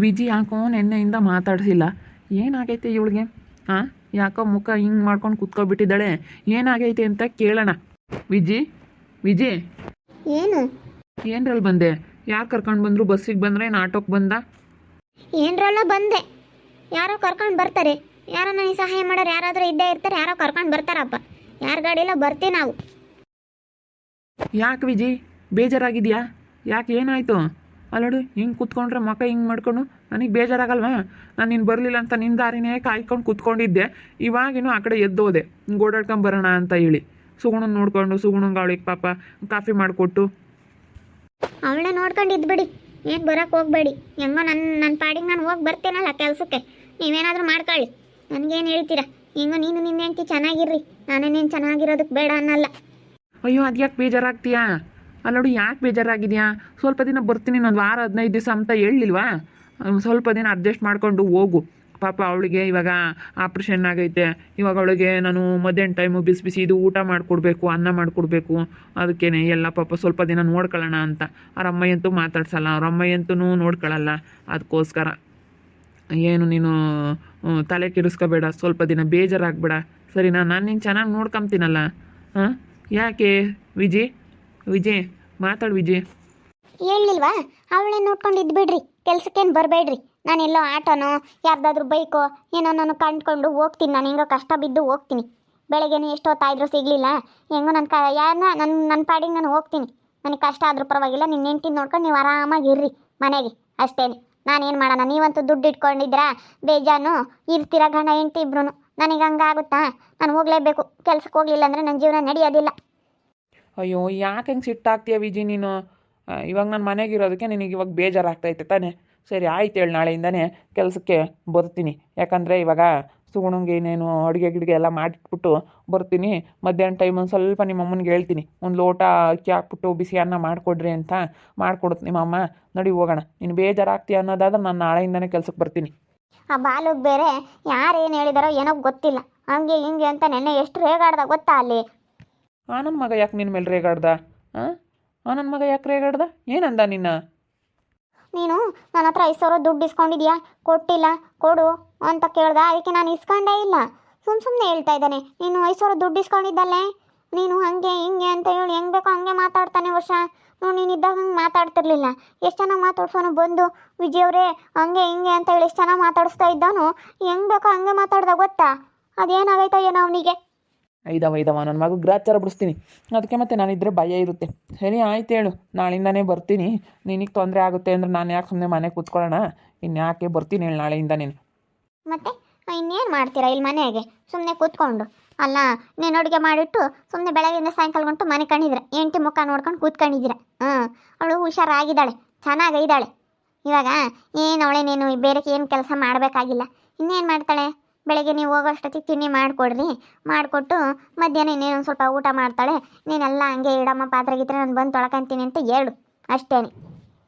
ವಿಜಿ ಯಾಕೋ ನೆನ್ನೆಯಿಂದ ಮಾತಾಡ್ಸಿಲ್ಲ. ಏನಾಗೈತೆ ಇವಳಿಗೆ? ಹಾಂ, ಯಾಕೋ ಮುಖ ಹಿಂಗೆ ಮಾಡ್ಕೊಂಡು ಕುತ್ಕೊಬಿಟ್ಟಿದ್ದಾಳೆ. ಏನಾಗೈತೆ ಅಂತ ಕೇಳೋಣ. ವಿಜಿ, ವಿಜಿ, ಏನು ಏನ್ರಲ್ಲಿ ಬಂದೆ? ಯಾರು ಕರ್ಕೊಂಡು ಬಂದರು? ಬಸ್ಸಿಗೆ ಬಂದ್ರೆ ಏನು ಆಟೋಕ್ಕೆ ಬಂದ? ಏನರಲ್ಲ ಬಂದೆ. ಯಾರೋ ಕರ್ಕೊಂಡು ಬರ್ತಾರೆ, ಯಾರೋ ನನಗೆ ಸಹಾಯ ಮಾಡೋರು ಯಾರಾದರೂ ಇದ್ದೇ ಇರ್ತಾರೆ, ಯಾರೋ ಕರ್ಕೊಂಡು ಬರ್ತಾರಪ್ಪ. ಯಾರ ಗಾಡಿಲ್ಲ ಬರ್ತೀವಿ ನಾವು. ಯಾಕೆ ವಿಜಿ ಬೇಜಾರಾಗಿದೆಯಾ? ಯಾಕೆ ಏನಾಯಿತು? ಅಲ್ಲೋಡು, ಹಿಂಗೆ ಕೂತ್ಕೊಂಡ್ರೆ ಮುಖ ಹಿಂಗೆ ಮಾಡ್ಕೊಂಡು ನನಗೆ ಬೇಜಾರಾಗಲ್ವಾ? ನಾನು ನೀನು ಬರಲಿಲ್ಲ ಅಂತ ನಿನ್ನ ದಾರಿನೇ ಕಾಯ್ಕೊಂಡು ಕೂತ್ಕೊಂಡಿದ್ದೆ. ಇವಾಗಿನೂ ಆ ಕಡೆ ಎದ್ದೋದೆ ಹಿಂಗೆ ಓಡಾಡ್ಕೊಂಬರೋಣ ಅಂತ ಹೇಳಿ. ಸುಗುಣನ ನೋಡಿಕೊಂಡು ಸುಗುಣಂಗೆ ಅವಳಿಗೆ ಪಾಪ ಕಾಫಿ ಮಾಡಿಕೊಟ್ಟು ಅವಳೇ ನೋಡ್ಕೊಂಡು ಇದ್ಬಿಡಿ, ಏನು ಬರೋಕ್ಕೆ ಹೋಗ್ಬೇಡಿ. ಹೆಂಗೋ ನನ್ನ ಪಾಡಿಗೆ ನಾನು ಹೋಗಿ ಬರ್ತೇನಲ್ಲ ಕೆಲಸಕ್ಕೆ. ನೀವೇನಾದರೂ ಮಾಡ್ಕೊಳ್ಳಿ, ನನಗೇನು ಹೇಳ್ತೀರಾ? ಹೆಂಗೋ ನೀನು ನಿನ್ನ ಹೆಂಡ್ತಿ ಚೆನ್ನಾಗಿರ್ರಿ, ನಾನೇನೇನು ಚೆನ್ನಾಗಿರೋದಕ್ಕೆ ಬೇಡ ಅನ್ನಲ್ಲ. ಅಯ್ಯೋ, ಅದು ಯಾಕೆ ಬೇಜಾರಾಗ್ತೀಯಾ? ಅಲ್ಲೋಡು, ಯಾಕೆ ಬೇಜಾರಾಗಿದೆಯಾ? ಸ್ವಲ್ಪ ದಿನ ಬರ್ತೀನಿ, ಒಂದು ವಾರ 15 ದಿವಸ ಅಂತ ಹೇಳಿಲ್ವಾ? ಸ್ವಲ್ಪ ದಿನ ಅಡ್ಜಸ್ಟ್ ಮಾಡಿಕೊಂಡು ಹೋಗು. ಪಾಪ ಅವಳಿಗೆ ಇವಾಗ ಆಪ್ರೇಷನ್ ಆಗೈತೆ. ಇವಾಗ ಅವಳಿಗೆ ನಾನು ಮಧ್ಯಾಹ್ನ ಟೈಮು ಬಿಸಿ ಬಿಸಿ ಇದು ಊಟ ಮಾಡಿಕೊಡ್ಬೇಕು, ಅನ್ನ ಮಾಡಿಕೊಡ್ಬೇಕು. ಅದಕ್ಕೇನೆ ಎಲ್ಲ ಪಾಪ ಸ್ವಲ್ಪ ದಿನ ನೋಡ್ಕೊಳ್ಳೋಣ ಅಂತ. ಅವ್ರ ಅಮ್ಮಯ್ಯಂತೂ ಮಾತಾಡ್ಸಲ್ಲ, ಅವ್ರ ಅಮ್ಮಯ್ಯಂತೂ ನೋಡ್ಕೊಳ್ಳಲ್ಲ. ಅದಕ್ಕೋಸ್ಕರ ಏನು ನೀನು ತಲೆ ಕೆಡಿಸ್ಕೋಬೇಡ, ಸ್ವಲ್ಪ ದಿನ ಬೇಜಾರಾಗಬೇಡ, ಸರಿನಾ? ನಾನು ನೀನು ಚೆನ್ನಾಗಿ ನೋಡ್ಕೊಂತೀನಲ್ಲ. ಹಾಂ, ಯಾಕೆ ವಿಜಿ? ವಿಜಯ್ ಮಾತಾಡು ವಿಜಯ್. ಹೇಳಿಲ್ವಾ? ಅವಳೇ ನೋಡ್ಕೊಂಡು ಇದ್ಬಿಡ್ರಿ, ಕೆಲ್ಸಕ್ಕೇನು ಬರಬೇಡ್ರಿ. ನಾನೆಲ್ಲೋ ಆಟೋನೋ ಯಾರ್ದಾದ್ರೂ ಬೈಕೋ ಏನೋ ನಾನು ಕಂಡ್ಕೊಂಡು ಹೋಗ್ತೀನಿ. ನಾನು ಹೆಂಗೋ ಕಷ್ಟ ಬಿದ್ದು ಹೋಗ್ತೀನಿ. ಬೆಳಗ್ಗೆನೂ ಎಷ್ಟೊತ್ತಾಯಿದ್ರು ಸಿಗಲಿಲ್ಲ, ಹೆಂಗೋ ನನ್ನ ಪಾಡಿಗೆ ನಾನು ಹೋಗ್ತೀನಿ. ನನಗೆ ಕಷ್ಟ ಆದರೂ ಪರವಾಗಿಲ್ಲ, ನಿನ್ನ ಹೆಂಡ್ತಿ ನೋಡ್ಕೊಂಡು ನೀವು ಆರಾಮಾಗಿ ಇರ್ರಿ ಮನೆಗೆ, ಅಷ್ಟೇ. ನಾನೇನು ಮಾಡೋಣ? ನೀವಂತೂ ದುಡ್ಡು ಇಟ್ಕೊಂಡಿದ್ರಾ ಬೇಜಾನು, ಇರ್ತೀರ ಗಂಡ ಹೆಂಡ್ತಿ ಇಬ್ರು. ನನಗೆ ಹಂಗಾಗುತ್ತಾ? ನಾನು ಹೋಗಲೇಬೇಕು. ಕೆಲ್ಸಕ್ಕೆ ಹೋಗಲಿಲ್ಲ ಅಂದರೆ ನನ್ನ ಜೀವನ ನಡೆಯೋದಿಲ್ಲ. ಅಯ್ಯೋ, ಯಾಕೆ ಹೆಂಗೆ ಸಿಟ್ಟಾಗ್ತೀಯ ವಿಜಿ ನೀನು? ಇವಾಗ ನಾನು ಮನೆಗಿರೋದಕ್ಕೆ ನಿನಗೆ ಇವಾಗ ಬೇಜಾರಾಗ್ತೈತೆ ತಾನೇ? ಸರಿ ಆಯ್ತು ಹೇಳಿ, ನಾಳೆಯಿಂದನೇ ಕೆಲಸಕ್ಕೆ ಬರ್ತೀನಿ. ಯಾಕಂದರೆ ಇವಾಗ ಸುಗುಣಂಗೆ ಏನೇನು ಅಡುಗೆ ಗಿಡಿಗೆ ಎಲ್ಲ ಮಾಡಿಟ್ಬಿಟ್ಟು ಬರ್ತೀನಿ. ಮಧ್ಯಾಹ್ನ ಟೈಮ್ ಒಂದು ಸ್ವಲ್ಪ ನಿಮ್ಮ ಅಮ್ಮನಿಗೆ ಹೇಳ್ತೀನಿ, ಒಂದು ಲೋಟ ಅಕ್ಕಿ ಹಾಕ್ಬಿಟ್ಟು ಬಿಸಿ ಅನ್ನ ಮಾಡಿಕೊಡ್ರಿ ಅಂತ ಮಾಡಿಕೊಡುತ್ತೆ ನಿಮ್ಮ ಅಮ್ಮ. ನಡಿ ಹೋಗೋಣ. ನೀನು ಬೇಜಾರಾಗ್ತೀಯ ಅನ್ನೋದಾದ್ರೆ ನಾನು ನಾಳೆಯಿಂದನೇ ಕೆಲಸಕ್ಕೆ ಬರ್ತೀನಿ. ಆ ಬಾಲುಗೆ ಬೇರೆ ಯಾರೇನು ಹೇಳಿದಾರೋ ಏನೋ ಗೊತ್ತಿಲ್ಲ, ಹಂಗೆ ಹಿಂಗೆ ಅಂತ ನೆನ್ನೆ ಎಷ್ಟು ರೇಗಾಡ್ದ ಗೊತ್ತಾ ಅಲ್ಲಿ. ಆನಂದ್ ಮಗ ಯಾಕೆ ನಿನ್ನ ಮೇಲೆ ರೇಗಾಡ್ದ? ಹಾಂ, ಆನಂದ್ ಮಗ ಯಾಕೆ ರೇಗಾಡ್ದ? ಏನಂದ ನಿನ್ನ? ನೀನು ನನ್ನ ಹತ್ರ 5,000 ದುಡ್ಡು ಇಸ್ಕೊಂಡಿದ್ಯಾ, ಕೊಟ್ಟಿಲ್ಲ, ಕೊಡು ಅಂತ ಕೇಳ್ದ. ಅದಕ್ಕೆ ನಾನು ಇಸ್ಕೊಂಡೇ ಇಲ್ಲ. ಸುಮ್ಮನೆ ಹೇಳ್ತಾ ಇದ್ದಾನೆ. ನೀನು 5,000 ದುಡ್ಡು ಇಸ್ಕೊಂಡಿದ್ದಲ್ಲೇ, ನೀನು ಹಾಗೆ ಹಿಂಗೆ ಅಂತ ಹೇಳಿ ಹೆಂಗೆ ಬೇಕೋ ಹಂಗೆ ಮಾತಾಡ್ತಾನೆ. ವರ್ಷ ನೀನಿದ್ದಾಗ ಹಂಗೆ ಮಾತಾಡ್ತಿರ್ಲಿಲ್ಲ. ಎಷ್ಟು ಚೆನ್ನಾಗಿ ಮಾತಾಡ್ಸೋನು ಬಂದು, ವಿಜಯವ್ರೆ ಹಂಗೆ ಹಿಂಗೆ ಅಂತ ಹೇಳಿ ಎಷ್ಟು ಚೆನ್ನಾಗಿ ಮಾತಾಡಿಸ್ತಾ ಇದ್ದಾನು. ಹೆಂಗೆ ಬೇಕೋ ಹಂಗೆ ಮಾತಾಡ್ದ ಗೊತ್ತಾ? ಅದೇನಾಗೈತೋ ಏನೋ ಅವನಿಗೆ. ಐದವ ನನ್ನ ಮಗು ಗ್ರಾಚಾರ ಬಿಡಿಸ್ತೀನಿ. ಅದಕ್ಕೆ ಮತ್ತೆ ನಾನಿದ್ರೆ ಭಯ ಇರುತ್ತೆ. ಸರಿ ಆಯ್ತು ಹೇಳು, ನಾಳೆಯಿಂದನೇ ಬರ್ತೀನಿ. ನಿನಗೆ ತೊಂದರೆ ಆಗುತ್ತೆ ಅಂದರೆ ನಾನು ಯಾಕೆ ಸುಮ್ಮನೆ ಮನೆ ಕೂತ್ಕೊಳ್ಳೋಣ? ಇನ್ಯಾಕೆ ಬರ್ತೀನಿ ಹೇಳಿ ನಾಳೆಯಿಂದ ನೀನು. ಮತ್ತೆ ಇನ್ನೇನು ಮಾಡ್ತೀರಾ ಇಲ್ಲಿ ಮನೆಗೆ ಸುಮ್ಮನೆ ಕೂತ್ಕೊಂಡು? ಅಲ್ಲ, ನೀನು ಅಡುಗೆ ಮಾಡಿಟ್ಟು ಸುಮ್ಮನೆ ಬೆಳಗ್ಗೆಯಿಂದ ಸಾಯಂಕಾಲ ಗಂಟು ಮನೆ ಕಂಡಿದ್ರೆ ಹೆಂಡ್ತಿ ಮುಖ ನೋಡ್ಕೊಂಡು ಕೂತ್ಕೊಂಡಿದ್ದೀರ. ಅವಳು ಹುಷಾರಾಗಿದ್ದಾಳೆ, ಚೆನ್ನಾಗಿದ್ದಾಳೆ. ಇವಾಗ ಏನು ಅವಳೆ, ನೀನು ಬೇರೆ ಏನು ಕೆಲಸ ಮಾಡಬೇಕಾಗಿಲ್ಲ. ಇನ್ನೇನು ಮಾಡ್ತಾಳೆ? ಬೆಳಗ್ಗೆ ನೀವು ಹೋಗೋಷ್ಟೊತ್ತಿಗೆ ತಿಂಡಿ ಮಾಡಿಕೊಡ್ರಿ, ಮಾಡಿಕೊಟ್ಟು ಮಧ್ಯಾಹ್ನ ಇನ್ನೇನು ಸ್ವಲ್ಪ ಊಟ ಮಾಡ್ತಾಳೆ. ನೀನೆಲ್ಲ ಹಂಗೆ ಇಡಮ್ಮ ಪಾತ್ರೆ ಗೀತ್ರೆ, ನಾನು ಬಂದು ತೊಳ್ಕೊಂತೀನಿ ಅಂತ ಹೇಳು, ಅಷ್ಟೇ.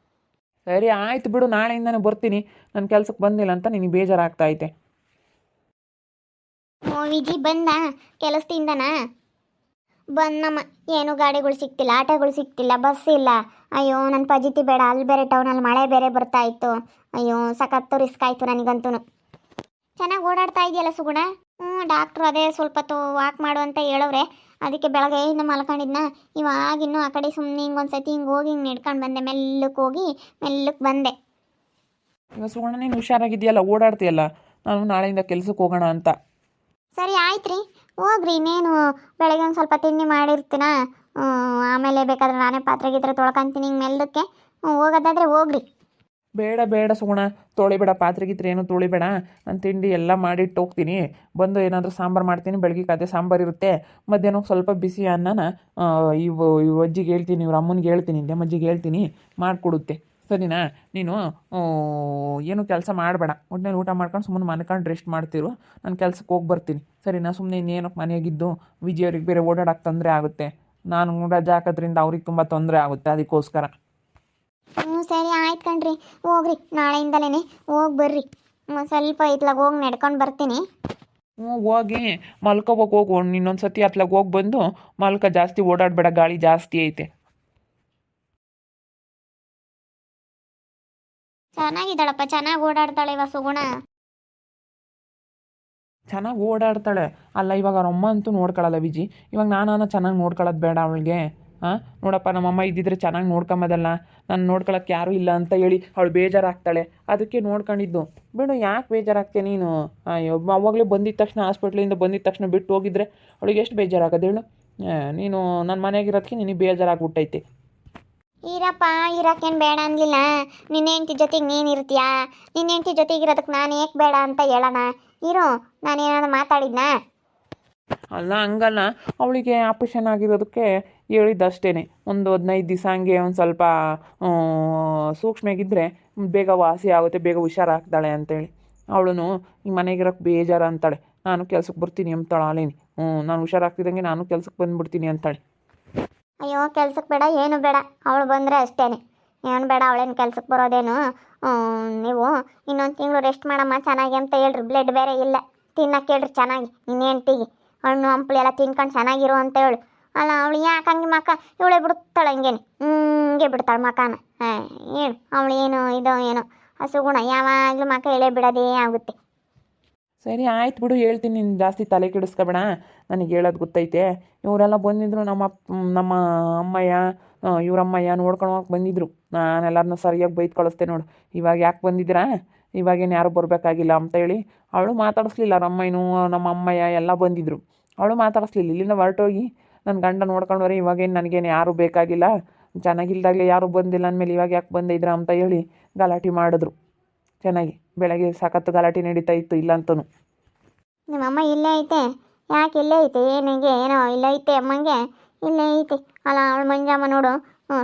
ಸರಿ ಆಯ್ತು ಬಿಡು, ನಾಳೆಯಿಂದನೇ ಬರ್ತೀನಿ. ನನ್ನ ಕೆಲ್ಸಕ್ಕೆ ಬಂದಿಲ್ಲ ಅಂತ ನಿನಗೆ ಬೇಜಾರಾಗ್ತೈತೆ. ಓ ವಿಜಿ ಬಂದ ಕೆಲಸದಿಂದನಾ? ಬಂದಮ್ಮ. ಏನು ಗಾಡಿಗಳು ಸಿಗ್ತಿಲ್ಲ, ಆಟೋಗಳು ಸಿಗ್ತಿಲ್ಲ, ಬಸ್ ಇಲ್ಲ. ಅಯ್ಯೋ ನನ್ನ ಪಜಿತಿ ಬೇಡ. ಅಲ್ಲಿ ಬೇರೆ ಟೌನಲ್ಲಿ ಮಳೆ ಬೇರೆ ಬರ್ತಾ ಇತ್ತು. ಅಯ್ಯೋ ಸಖತ್ತು ರಿಸ್ಕ್ ಆಯಿತು ನನಗಂತೂ. ಚೆನ್ನಾಗಿ ಓಡಾಡ್ತಾ ಇದೆಯಲ್ಲ ಸುಗುಣ? ಡಾಕ್ಟ್ರು ಅದೇ ಸ್ವಲ್ಪ ಹೊತ್ತು ವಾಕ್ ಮಾಡು ಅಂತ ಹೇಳವ್ರೆ. ಅದಕ್ಕೆ ಬೆಳಗ್ಗೆಯಿಂದ ಮಲ್ಕೊಂಡಿದ್ನ. ಇವಾಗಿನ್ನೂ ಆ ಕಡೆ ಸುಮ್ಮನೆ ಹಿಂಗೆ ಒಂದು ಸತಿ ಹಿಂಗೆ ಹೋಗಿ ಹಿಂಗೆ ನಡ್ಕೊಂಡು ಬಂದೆ. ಮೆಲ್ಲಕ್ಕೆ ಹೋಗಿ ಮೆಲ್ಲಕ್ಕೆ ಬಂದೆ. ಈಗ ಸುಗುಣ ನೀನು ಹುಷಾರಾಗಿದೆಯಲ್ಲ, ಓಡಾಡ್ತೀಯಲ್ಲ, ನಾನು ನಾಳೆಯಿಂದ ಕೆಲ್ಸಕ್ಕೆ ಹೋಗೋಣ ಅಂತ. ಸರಿ ಆಯ್ತು ರೀ, ಹೋಗ್ರಿ. ಇನ್ನೇನು ಬೆಳಗ್ಗೆ ಒಂದು ಸ್ವಲ್ಪ ತಿಂಡಿ ಮಾಡಿರ್ತೀನ, ಆಮೇಲೆ ಬೇಕಾದ್ರೆ ನಾನೇ ಪಾತ್ರೆ ಗೀತ್ರೆ ತೊಳ್ಕೊಂತೀನಿ ಹಿಂಗೆ ಮೆಲ್ಲಕ್ಕೆ. ಹೋಗೋದಾದ್ರೆ ಹೋಗ್ರಿ. ಬೇಡ ಸುಗುಣ, ತೊಳಿಬೇಡ, ಪಾತ್ರೆ ಗೀತ್ರೆ ಏನು ತೊಳಿಬೇಡ. ನಾನು ತಿಂಡಿ ಎಲ್ಲ ಮಾಡಿಟ್ಟು ಹೋಗ್ತೀನಿ. ಬಂದು ಏನಾದರೂ ಸಾಂಬಾರು ಮಾಡ್ತೀನಿ. ಬೆಳಗ್ಗೆ ಅದೇ ಸಾಂಬಾರು ಇರುತ್ತೆ. ಮಧ್ಯಾಹ್ನ ಸ್ವಲ್ಪ ಬಿಸಿ ಅನ್ನನ ಇವು ಅಜ್ಜಿಗೆ ಹೇಳ್ತೀನಿ, ಇವ್ರ ಅಮ್ಮನಿಗೆ ಹೇಳ್ತೀನಿ, ಅಮ್ಮಜ್ಜಿಗೆ ಹೇಳ್ತೀನಿ, ಮಾಡಿಕೊಡುತ್ತೆ. ಸರಿನಾ? ನೀನು ಏನು ಕೆಲಸ ಮಾಡಬೇಡ. ಒಟ್ಟಿನಲ್ಲಿ ಊಟ ಮಾಡ್ಕೊಂಡು ಸುಮ್ಮನೆ ಮನ್ಕೊಂಡು ರೆಸ್ಟ್ ಮಾಡ್ತಿರು. ನಾನು ಕೆಲ್ಸಕ್ಕೆ ಹೋಗಿ ಬರ್ತೀನಿ. ಸರಿನಾ? ಸುಮ್ಮನೆ ಇನ್ನೇನು ಮನೆಯಾಗಿದ್ದು ವಿಜಯವ್ರಿಗೆ ಬೇರೆ ಓಡಾಡೋಕ್ಕೆ ತೊಂದರೆ ಆಗುತ್ತೆ. ನಾನು ರಜೆ ಹಾಕೋದ್ರಿಂದ ಅವ್ರಿಗೆ ತುಂಬ ತೊಂದರೆ ಆಗುತ್ತೆ. ಅದಕ್ಕೋಸ್ಕರ ಸರಿ ಆಯ್ತು ಕಣ್ರಿ, ಹೋಗ್ರಿ. ನಾಳೆಯಿಂದಲೇ ಹೋಗಿ ಬರ್ರಿ. ಸ್ವಲ್ಪ ಇತ್ಲಾಗ ಹೋಗಿ ನಡ್ಕೊಂಡು ಬರ್ತೀನಿ. ಹೋಗಿ ಮಲ್ಕೋಬೇಕು. ಹೋಗು, ಇನ್ನೊಂದು ಸತಿ ಅತ್ಲಾಗ ಹೋಗಿ ಬಂದು ಮಲ್ಕ. ಜಾಸ್ತಿ ಓಡಾಡಬೇಡ, ಗಾಳಿ ಜಾಸ್ತಿ ಐತೆ. ಚೆನ್ನಾಗಿದ್ದಾಳಪ್ಪ, ಚೆನ್ನಾಗಿ ಓಡಾಡ್ತಾಳೆ ಇವ ಸುಗುಣ. ಚೆನ್ನಾಗಿ ಓಡಾಡ್ತಾಳೆ. ಅಲ್ಲ ಇವಾಗ ಅವ್ರ ಅಮ್ಮ ಅಂತೂ ನೋಡ್ಕೊಳ್ಳಲ್ಲ ವಿಜಿ. ಇವಾಗ ನಾನು ಚೆನ್ನಾಗಿ ನೋಡ್ಕೊಳ್ಳೋದು ಬೇಡ ಅವಳಿಗೆ? ಹಾಂ ನೋಡಪ್ಪ, ನಮ್ಮಮ್ಮ ಇದ್ದಿದ್ರೆ ಚೆನ್ನಾಗಿ ನೋಡ್ಕೊಂಬೋದಲ್ಲ. ನಾನು ನೋಡ್ಕೊಳಕ್ಕೆ ಯಾರೂ ಇಲ್ಲ ಅಂತ ಹೇಳಿ ಅವಳು ಬೇಜಾರಾಗ್ತಾಳೆ. ಅದಕ್ಕೆ ನೋಡ್ಕೊಂಡಿದ್ದು. ಬಿಡು, ಯಾಕೆ ಬೇಜಾರಾಗ್ತೀಯ ನೀನು? ಅಯ್ಯೋ, ಅವಾಗಲೇ ಬಂದಿದ್ದ ತಕ್ಷಣ, ಹಾಸ್ಪಿಟ್ಲಿಂದ ಬಂದಿದ್ದ ತಕ್ಷಣ ಬಿಟ್ಟು ಹೋಗಿದ್ರೆ ಅವಳಿಗೆ ಎಷ್ಟು ಬೇಜಾರಾಗೋದು ಹೇಳು? ನೀನು ನನ್ನ ಮನೆಯಾಗಿರೋದಕ್ಕೆ ನಿನಗೆ ಬೇಜಾರಾಗ್ಬಿಟ್ಟೈತೆ. ಇರಪ್ಪ, ಇರಕ್ಕೇನು ಬೇಡ ಅನ್ಲಿಲ್ಲ. ನಿನ್ನ ಹೆಂಡತಿ ಜೊತೆಗೆ ನೀನು ಇರ್ತೀಯಾ? ನಿನ್ನ ಹೆಂಡತಿ ಜೊತೆಗೆ ಇರೋದಕ್ಕೆ ನಾನು ಏಕೆ ಬೇಡ ಅಂತ ಹೇಳೋಣ? ಇರು, ನಾನೇನಾದ್ರು ಮಾತಾಡಿದ್ನಾ? ಅಲ್ಲ, ಹಂಗಲ್ಲ. ಅವಳಿಗೆ ಆಪ್ರೇಷನ್ ಆಗಿರೋದಕ್ಕೆ ಹೇಳಿದ್ದಷ್ಟೇ. ಒಂದು 15 ದಿವಸ ಹಂಗೆ ಒಂದು ಸ್ವಲ್ಪ ಸೂಕ್ಷ್ಮಾಗಿದ್ದರೆ ಬೇಗ ವಾಸಿ ಆಗುತ್ತೆ, ಬೇಗ ಹುಷಾರಾಗ್ತಾಳೆ ಅಂತೇಳಿ. ಅವಳು ಈ ಮನೆಗಿರೋಕ್ಕೆ ಬೇಜಾರು ಅಂತಾಳೆ. ನಾನು ಕೆಲ್ಸಕ್ಕೆ ಬರ್ತೀನಿ ಅಂತಾಳೆ ಅಲೇನಿ. ನಾನು ಹುಷಾರಾಗ್ತಿದ್ದಂಗೆ ನಾನು ಕೆಲ್ಸಕ್ಕೆ ಬಂದುಬಿಡ್ತೀನಿ ಅಂತಾಳೆ. ಅಯ್ಯೋ, ಕೆಲ್ಸಕ್ಕೆ ಬೇಡ, ಏನು ಬೇಡ. ಅವಳು ಬಂದರೆ ಅಷ್ಟೇ, ಏನು ಬೇಡ. ಅವಳೇನು ಕೆಲ್ಸಕ್ಕೆ ಬರೋದೇನು? ನೀವು ಇನ್ನೊಂದು ತಿಂಗಳು ರೆಸ್ಟ್ ಮಾಡಮ್ಮ ಚೆನ್ನಾಗಿ ಅಂತ ಹೇಳ್ರಿ. ಬ್ಲಡ್ ಬೇರೆ ಇಲ್ಲ, ತಿನ್ನಕ್ಕೆ ಹೇಳ್ರಿ ಚೆನ್ನಾಗಿ. ನಿನ್ನ ಹೆಂಡ್ತಿಗೆ ಹಣ್ಣು ಹಂಪಲು ಎಲ್ಲ ತಿನ್ಕೊಂಡು ಚೆನ್ನಾಗಿರು ಅಂತ ಹೇಳು. ಅಲ್ಲ, ಅವಳು ಯಾಕೆ ಹಂಗೆ ಮಕ ಇವಳೇ ಬಿಡ್ತಾಳೆ, ಹಂಗೇನು ಹಿಂಗೆ ಬಿಡ್ತಾಳೆ ಮಕಾನ. ಏನು ಅವಳು ಏನು ಇದೋ ಏನೋ ಹಸುಗುಣ, ಯಾವಾಗಲೂ ಮಕ ಎಳೆ ಬಿಡೋದೇ ಆಗುತ್ತೆ. ಸರಿ ಆಯ್ತು ಬಿಡು, ಹೇಳ್ತೀನಿ. ನೀನು ಜಾಸ್ತಿ ತಲೆ ಕೆಡಿಸ್ಕೊಬೇಡ. ನನಗೆ ಹೇಳೋದು ಗೊತ್ತೈತೆ. ಇವರೆಲ್ಲ ಬಂದಿದ್ದರು, ನಮ್ಮ ಅಮ್ಮಯ್ಯ, ಇವರಮ್ಮಯ್ಯ ನೋಡ್ಕೊಂಡು ಹೋಗಕ್ಕೆ ಬಂದಿದ್ದರು. ನಾನು ಎಲ್ಲರನ್ನೂ ಸರಿಯಾಗಿ ಬೈದು ಕಳಿಸ್ತೆ ನೋಡು. ಇವಾಗ ಯಾಕೆ ಬಂದಿದ್ದೀರಾ? ಇವಾಗೇನು ಯಾರೂ ಬರಬೇಕಾಗಿಲ್ಲ ಅಂತ ಹೇಳಿ ಅವಳು ಮಾತಾಡಿಸ್ಲಿಲ್ಲ. ನಮ್ಮಯ್ಯನೂ ನಮ್ಮ ಅಮ್ಮಯ್ಯ ಎಲ್ಲ ಬಂದಿದ್ದರು. ಅವಳು ಮಾತಾಡಿಸ್ಲಿಲ್ಲ. ಇಲ್ಲಿಂದ ಹೊರಟೋಗಿ ನನ್ನ ಗಂಡ ನೋಡ್ಕೊಂಡ್ರೆ ಇವಾಗೇನು ನನಗೇನು ಯಾರೂ ಬೇಕಾಗಿಲ್ಲ, ಚೆನ್ನಾಗಿಲ್ದಾಗಲೇ ಯಾರೂ ಬಂದಿಲ್ಲ ಅಂದಮೇಲೆ ಇವಾಗ ಯಾಕೆ ಬಂದಿದ್ರ ಅಂತ ಹೇಳಿ ಗಲಾಟೆ ಮಾಡಿದ್ರು. ಚೆನ್ನಾಗಿ ಬೆಳಗ್ಗೆ ಸಖತ್ತು ಗಲಾಟೆ ನಡೀತಾ ಇತ್ತು ಇಲ್ಲಂತೂ. ನಿಮ್ಮಮ್ಮ ಇಲ್ಲೇ ಐತೆ? ಯಾಕೆ ಇಲ್ಲೇ ಐತೆ? ಏನಿಗೆ ಏನೋ ಇಲ್ಲೇ ಐತೆ ಅಮ್ಮಂಗೆ? ಇಲ್ಲೇ ಐತೆ ಅಲ್ಲ. ಅವಳು ಮಂಜಮ್ಮ ನೋಡು,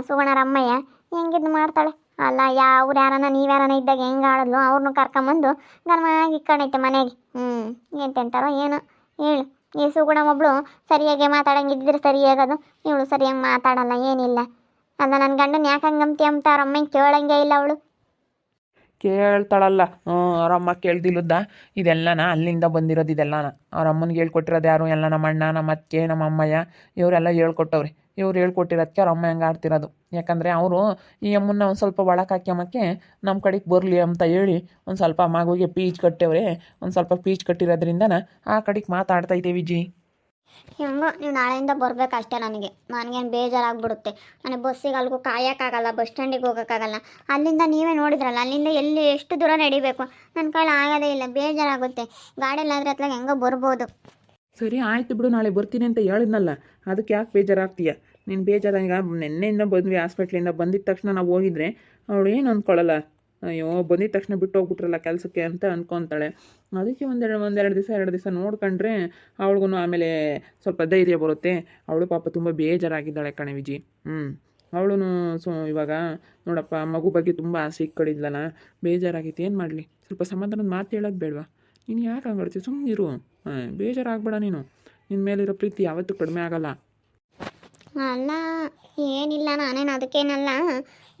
ಸುಗುಣರ ಅಮ್ಮಯ್ಯ ಹೆಂಗಿದ್ದು ಮಾಡ್ತಾಳೆ. ಅಲ್ಲ, ಅವ್ರು ಯಾರನ್ನ ನೀವ್ಯಾರನ್ನ ಇದ್ದಾಗ ಹೆಂಗೆ ಆಡಿದ್ಲು, ಅವ್ರನ್ನೂ ಕರ್ಕೊಂಬಂದು ಗರ್ವಾಗಿ ಇಕ್ಕಣೈತೆ ಮನೆಗೆ. ಎಂತೆಂತಾರೋ ಏನೋ ಹೇಳು. ಈ ಸುಗುಣ ಒಬ್ಳು ಸರಿಯಾಗಿ ಮಾತಾಡಂಗಿದ್ದಿದ್ರೆ ಸರಿಯಾಗೋದು. ಇವಳು ಸರಿಯಾಗಿ ಮಾತಾಡಲ್ಲ, ಏನಿಲ್ಲ. ಅಲ್ಲ, ನನ್ನ ಗಂಡನ ಯಾಕೆ ಹಂಗಂತಿ ಅಂತ ಅವ್ರ ಅಮ್ಮಂಗೆ ಕೇಳಂಗೆ ಇಲ್ಲ ಅವಳು. ಕೇಳ್ತಾಳಲ್ಲ, ಅವರಮ್ಮ ಕೇಳ್ದಿಲ್ಲದ ಇದೆಲ್ಲನ ಅಲ್ಲಿಂದ ಬಂದಿರೋದು. ಇದೆಲ್ಲನ ಅವ್ರ ಅಮ್ಮನಿಗೆ ಹೇಳ್ಕೊಟ್ಟಿರೋದು ಯಾರು? ಎಲ್ಲ ನಮ್ಮ ಅಣ್ಣ, ನಮ್ಮ ಅತ್ತೆ, ನಮ್ಮ ಅಮ್ಮಯ್ಯ ಇವರೆಲ್ಲ ಹೇಳ್ಕೊಟ್ಟವ್ರೆ. ಇವ್ರು ಹೇಳ್ಕೊಟ್ಟಿರೋದಕ್ಕೆ ಅವ್ರ ಅಮ್ಮ ಹೆಂಗೆ ಆಡ್ತಿರೋದು. ಯಾಕಂದರೆ ಅವರು ಈ ಅಮ್ಮನ್ನ ಒಂದು ಸ್ವಲ್ಪ ಒಳಕ್ಕೆ ಹಾಕ್ಯಮಕ್ಕೆ ನಮ್ಮ ಕಡೆಗೆ ಬರಲಿ ಅಂತ ಹೇಳಿ ಒಂದು ಸ್ವಲ್ಪ ಮಗುವಿಗೆ ಪೀಚ್ ಕಟ್ಟವ್ರೆ. ಒಂದು ಸ್ವಲ್ಪ ಪೀಚ್ ಕಟ್ಟಿರೋದ್ರಿಂದನ ಆ ಕಡೆಗೆ ಮಾತಾಡ್ತೈತೆ ವಿಜಿ. ಹೆಂಗೋ ನೀವು ನಾಳೆಯಿಂದ ಬರಬೇಕಷ್ಟೇ. ನನಗೇನು ಬೇಜಾರಾಗ್ಬಿಡುತ್ತೆ. ನನಗೆ ಬಸ್ಸಿಗೆ ಅಲ್ಲಿಗೂ ಕಾಯೋಕ್ಕಾಗಲ್ಲ, ಬಸ್ ಸ್ಟ್ಯಾಂಡಿಗೆ ಹೋಗೋಕ್ಕಾಗಲ್ಲ. ಅಲ್ಲಿಂದ ನೀವೇ ನೋಡಿದ್ರಲ್ಲ, ಅಲ್ಲಿಂದ ಎಲ್ಲಿ ಎಷ್ಟು ದೂರ ನಡಿಬೇಕು. ನನ್ನ ಕೈಲಿ ಆಗೋದೇ ಇಲ್ಲ, ಬೇಜಾರಾಗುತ್ತೆ. ಗಾಡಿಯಲ್ಲಾದ್ರೆ ಹತ್ಲಾಗ ಹೆಂಗೋ ಬರ್ಬೋದು. ಸರಿ ಆಯ್ತು ಬಿಡು, ನಾಳೆ ಬರ್ತೀನಿ ಅಂತ ಹೇಳಿದ್ನಲ್ಲ, ಅದಕ್ಕೆ ಯಾಕೆ ಬೇಜಾರಾಗ್ತೀಯ? ನೀನು ಬೇಜಾರಾಗ ನೆನ್ನೆಯಿಂದ ಬಂದ್ವಿ ಹಾಸ್ಪಿಟ್ಲಿಂದ. ಬಂದಿದ್ದ ತಕ್ಷಣ ನಾವು ಹೋಗಿದ್ರೆ ಅವಳು ಏನು ಅಂದ್ಕೊಳ್ಳಲ್ಲ. ಅಯ್ಯೋ, ಬಂದಿದ್ದ ತಕ್ಷಣ ಬಿಟ್ಟು ಹೋಗ್ಬಿಟ್ರಲ್ಲ ಕೆಲಸಕ್ಕೆ ಅಂತ ಅಂದ್ಕೊತಾಳೆ. ಅದಕ್ಕೆ ಎರಡು ದಿವಸ ನೋಡ್ಕೊಂಡ್ರೆ ಅವಳಿಗೂ ಆಮೇಲೆ ಸ್ವಲ್ಪ ಧೈರ್ಯ ಬರುತ್ತೆ. ಅವಳು ಪಾಪ ತುಂಬ ಬೇಜಾರಾಗಿದ್ದಾಳೆ ಕಣೆ ವಿಜಿ. ಅವಳು ಇವಾಗ ನೋಡಪ್ಪ, ಮಗು ಬಗ್ಗೆ ತುಂಬ ಆಸೆ ಇಟ್ಕೊಂಡಿದ್ಲಲ್ಲ, ಬೇಜಾರಾಗಿತ್ತು. ಏನು ಮಾಡಲಿ? ಸ್ವಲ್ಪ ಸಮಾಧಾನದ ಮಾತು ಹೇಳೋದು ಬೇಡವಾ? ನೀನು ಯಾಕೆ ಹಂಗಾಡ್ತೀವಿ? ಸುಮ್ಮನಿರು. ಬೇಜಾರಾಗಬೇಡ. ನಿನ್ನ ಮೇಲಿರೋ ಪ್ರೀತಿ ಯಾವತ್ತೂ ಕಡಿಮೆ ಆಗಲ್ಲ. ಅಲ್ಲ, ಏನಿಲ್ಲ, ನಾನೇನು ಅದಕ್ಕೇನಲ್ಲ.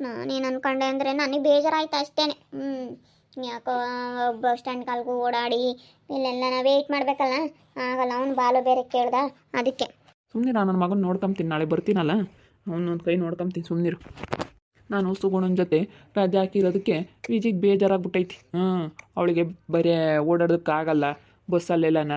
ನಾನೇನು ಅಂದ್ಕೊಂಡೆ ಅಂದರೆ ನನಗೆ ಬೇಜಾರಾಯ್ತು ಅಷ್ಟೇ. ಯಾಕೋ ಬಸ್ ಸ್ಟ್ಯಾಂಡ್ ಕಾಲ್ಗೂ ಓಡಾಡಿ ಇಲ್ಲೆಲ್ಲ ನಾವು ವೆಯ್ಟ್ ಮಾಡಬೇಕಲ್ಲ, ಆಗಲ್ಲ. ಅವ್ನು ಬಾಲು ಬೇರೆ ಕೇಳ್ದ, ಅದಕ್ಕೆ. ಸುಮ್ಮನೆ ನಾನು ನನ್ನ ಮಗನ ನೋಡ್ಕೊಂತೀನಿ. ನಾಳೆ ಬರ್ತೀನಲ್ಲ, ಅವನೊಂದು ಕೈ ನೋಡ್ಕೊಂತೀನಿ. ಸುಮ್ಮನಿರು. ನಾನು ಸುಗುಣನ ಜೊತೆ ರಜೆ ಹಾಕಿರೋದಕ್ಕೆ ವಿಜಿಗೆ ಬೇಜಾರಾಗ್ಬಿಟ್ಟೈತಿ. ಅವಳಿಗೆ ಬರೀ ಓಡಾಡೋದಕ್ಕಾಗಲ್ಲ, ಬಸ್ಸಲ್ಲೆಲ್ಲನ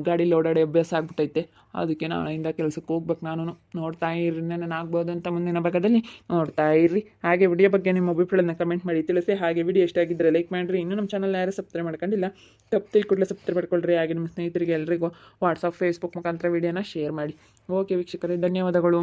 ಗಾಡೀಲಿ ಓಡಾಡಿ ಅಭ್ಯಾಸ ಆಗ್ಬಿಟ್ಟೈತೆ. ಅದಕ್ಕೆ ನಾಳೆಯಿಂದ ಕೆಲಸಕ್ಕೆ ಹೋಗ್ಬೇಕು. ನಾನು ನೋಡ್ತಾ ಇರ್ರಿ, ನಾನು ಆಗ್ಬೋದು ಅಂತ ಮುಂದಿನ ಭಾಗದಲ್ಲಿ ನೋಡ್ತಾ ಇರ್ರಿ. ಹಾಗೆ ವಿಡಿಯೋ ಬಗ್ಗೆ ನಿಮ್ಮ ಅಭಿಪ್ರಾಯನ ಕಮೆಂಟ್ ಮಾಡಿ ತಿಳಿಸಿ. ಹಾಗೆ ವಿಡಿಯೋ ಎಷ್ಟಾಗಿದ್ದರೆ ಲೈಕ್ ಮಾಡಿರಿ. ಇನ್ನೂ ನಮ್ಮ ಚಾನಲ್ ಯಾರು ಸಬ್ಸ್ಕ್ರೈಬ್ ಮಾಡ್ಕೊಂಡಿಲ್ಲ, ತಪ್ಪು ಕೂಡಲೇ ಸಬ್ಸ್ಕ್ರೈಬ್ ಮಾಡ್ಕೊಳ್ರಿ. ಹಾಗೆ ನಿಮ್ಮ ಸ್ನೇಹಿತರಿಗೆ ಎಲ್ರಿಗೂ ವಾಟ್ಸಪ್, ಫೇಸ್ಬುಕ್ ಮುಖಾಂತರ ವಿಡಿಯೋನ ಶೇರ್ ಮಾಡಿ. ಓಕೆ ವೀಕ್ಷಕರೇ, ಧನ್ಯವಾದಗಳು.